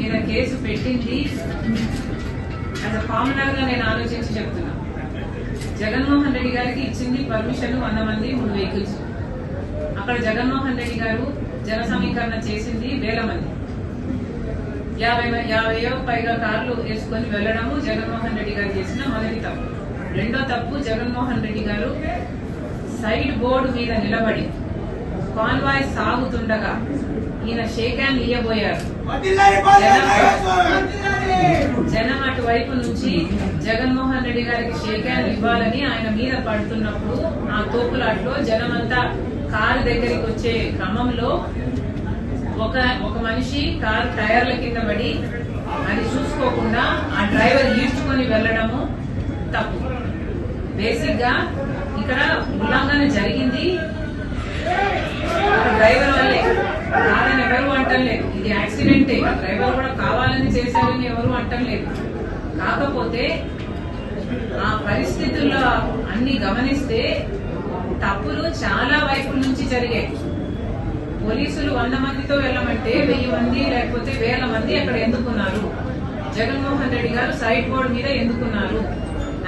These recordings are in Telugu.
మీద కేసు పెట్టింది యాజ్ అ కామనర్ గా నేను ఆలోచించి చెప్తున్నా. జగన్మోహన్ రెడ్డి గారికి ఇచ్చింది పర్మిషన్ 100 మంది 3 వెహికల్స్. అక్కడ జగన్మోహన్ రెడ్డి గారు జన సమీకరణ చేసింది 1000 మంది. 50 పైగా కార్లు వేసుకొని వెళ్లడము జగన్మోహన్ రెడ్డి గారు చేసిన మొదటి తప్పు. రెండో తప్పు, జగన్మోహన్ రెడ్డి గారు సైడ్ బోర్డు మీద నిలబడి కాన్వాయ్ సాగుతుండగా ఈయన షేక్ హ్యాండ్ ఇయ్యబోయారు. జనం అటువైపు నుంచి జగన్మోహన్ రెడ్డి గారికి షేక్ హ్యాండ్ ఇవ్వాలని ఆయన మీద పడుతున్నప్పుడు ఆ తోపులాట్లో జనమంతా కారు దగ్గరికి వచ్చే క్రమంలో ఒక మనిషి కారు టైర్ల కింద పడి అది చూసుకోకుండా ఆ డ్రైవర్ ఈడ్చుకొని వెళ్లడము తప్పు. బేసిక్ గా ఇక్కడ ఉల్లంఘన జరిగింది డ్రైవర్ వల్లే, కాదని ఎవరు అంటలేదు. ఇది యాక్సిడెంటే, డ్రైవర్ కూడా కావాలని చేశారని ఎవరు అంటలేదు. కాకపోతే ఆ పరిస్థితుల్లో అన్ని గమనిస్తే తప్పులు చాలా వైపుల నుంచి జరిగాయి. పోలీసులు 100 మందితో వెళ్ళమంటే 1000 మంది లేకపోతే 1000 మంది అక్కడ ఎందుకున్నారు? జగన్మోహన్ రెడ్డి గారు సైడ్ బోర్డు మీద ఎందుకున్నారు?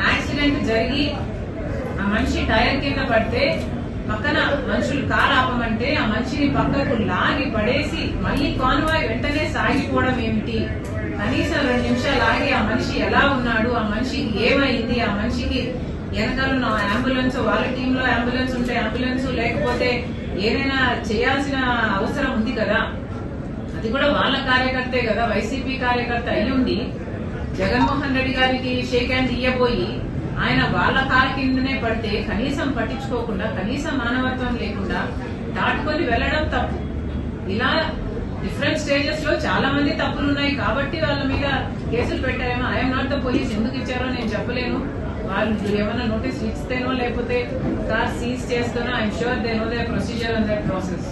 యాక్సిడెంట్ జరిగి ఆ మనిషి టైర్ కింద పడితే పక్కన మనుషులు కారు ఆపమంటే ఆ మనిషిని పక్కకు లాగి పడేసి మళ్లీ కాన్వాయ్ వెంటనే సాగిపోవడం ఏమిటి? కనీసం 2 నిమిషాలు ఆగి ఆ మనిషి ఎలా ఉన్నాడు, ఆ మనిషికి ఏమైంది, ఆ మనిషికి వెనకాల అంబులెన్స్, వాళ్ళ టీంలో అంబులెన్స్ ఉంటే అంబులెన్స్, లేకపోతే ఏదైనా చేయాల్సిన అవసరం ఉంది కదా. అది కూడా వాళ్ళ కార్యకర్తే కదా, వైసీపీ కార్యకర్త అయ్యుండి జగన్మోహన్ రెడ్డి గారికి షేక్ హ్యాండ్ ఇయ్యబోయి ఆయన వాళ్ళ కారు కిందనే పడితే కనీసం పట్టించుకోకుండా, కనీసం మానవత్వం లేకుండా దాటుకొని వెళ్లడం తప్పు. ఇలా డిఫరెంట్ స్టేజెస్ లో చాలా మంది తప్పులున్నాయి కాబట్టి వాళ్ళ మీద కేసులు పెట్టారేమో. ఐఎమ్ నాట్ ద పోలీస్, ఎందుకు ఇచ్చారో నేను చెప్పలేను. వాళ్ళు ఏమైనా నోటీస్ ఇస్తేనో లేకపోతే కార్ సీజ్ చేస్తేనో I'm sure they know the procedure and the process.